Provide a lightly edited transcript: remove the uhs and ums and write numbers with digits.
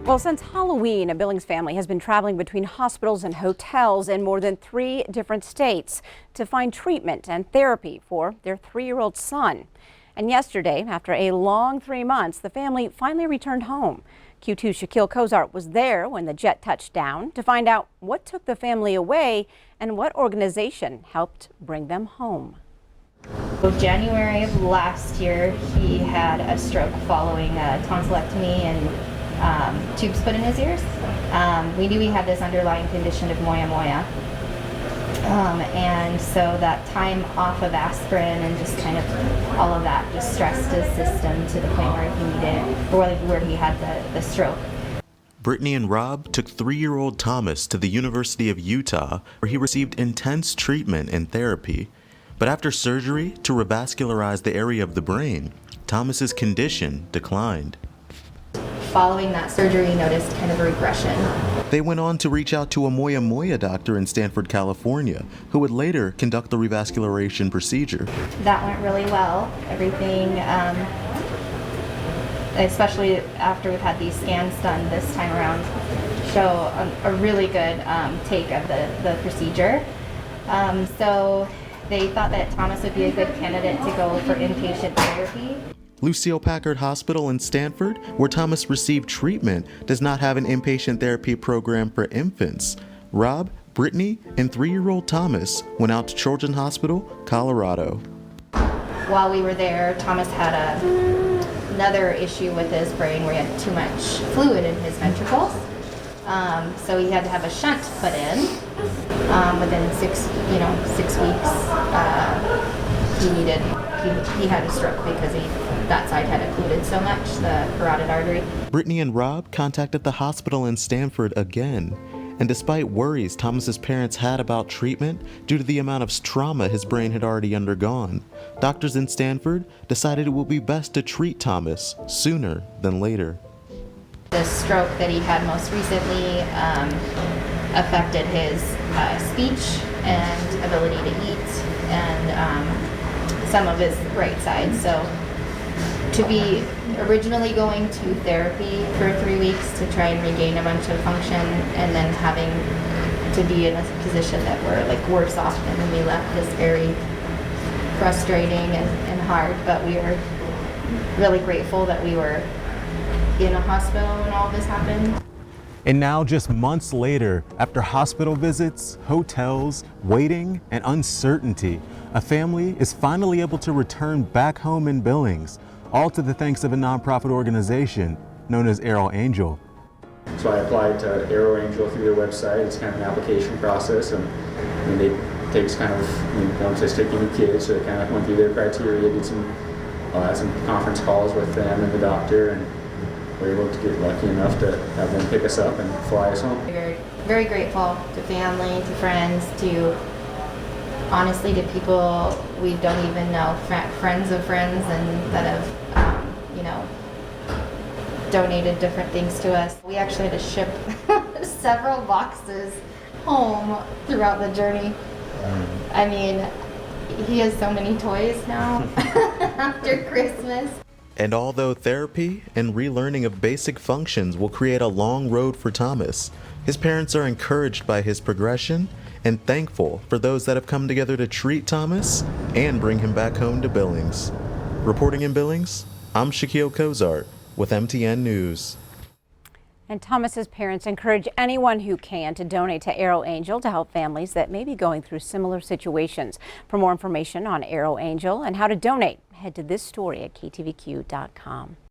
Well, since Halloween, a Billings family has been traveling between hospitals and hotels in more than 3 different states to find treatment and therapy for their 3-year-old son. And yesterday, after a long 3 months, the family finally returned home. Q2's Shaquille Cozart was there when the jet touched down to find out what took the family away and what organization helped bring them home. January of last year, he had a stroke following a tonsillectomy and tubes put in his ears. We knew he had this underlying condition of moya moya. And so that time off of aspirin and just kind of all of that just stressed his system to the point where he needed, or where he had the stroke. Brittany and Rob took 3-year-old Thomas to the University of Utah, where he received intense treatment and therapy. But after surgery to revascularize the area of the brain, Thomas's condition declined. Following that surgery, noticed kind of a regression. They went on to reach out to a moya moya doctor in Stanford, California, who would later conduct the revascularization procedure. That went really well. Everything, especially after we've had these scans done this time around, show a really good take of the procedure. So they thought that Thomas would be a good candidate to go for inpatient therapy. Lucile Packard Hospital in Stanford, where Thomas received treatment, does not have an inpatient therapy program for infants. Rob, Brittany, and 3-year-old Thomas went out to Children's Hospital, Colorado. While we were there, Thomas had another issue with his brain where he had too much fluid in his ventricles. So he had to have a shunt put in. Within 6 weeks, he had a stroke because that side had occluded so much, the carotid artery. Brittany and Rob contacted the hospital in Stanford again. And despite worries Thomas's parents had about treatment due to the amount of trauma his brain had already undergone, doctors in Stanford decided it would be best to treat Thomas sooner than later. The stroke that he had most recently affected his speech and ability to eat and some of his right side. So to be originally going to therapy for 3 weeks to try and regain a bunch of function, and then having to be in a position that we're worse off than when we left is very frustrating and hard. But we are really grateful that we were in a hospital when all this happened. And now, just months later, after hospital visits, hotels, waiting, and uncertainty, a family is finally able to return back home in Billings, all to the thanks of a nonprofit organization known as Arrow Angel. So I applied to Arrow Angel through their website. It's kind of an application process, and it takes kind of, once they stick in kids, so they kind of went through their criteria, had some conference calls with them and the doctor, and we were able to get lucky enough to have them pick us up and fly us home. We're very grateful to family, to friends, honestly to people we don't even know, friends of friends, and that have, donated different things to us. We actually had to ship several boxes home throughout the journey. I mean, he has so many toys now after Christmas. And although therapy and relearning of basic functions will create a long road for Thomas, his parents are encouraged by his progression and thankful for those that have come together to treat Thomas and bring him back home to Billings. Reporting in Billings, I'm Shaquille Cozart with MTN News. And Thomas's parents encourage anyone who can to donate to Arrow Angel to help families that may be going through similar situations. For more information on Arrow Angel and how to donate, head to this story at ktvq.com.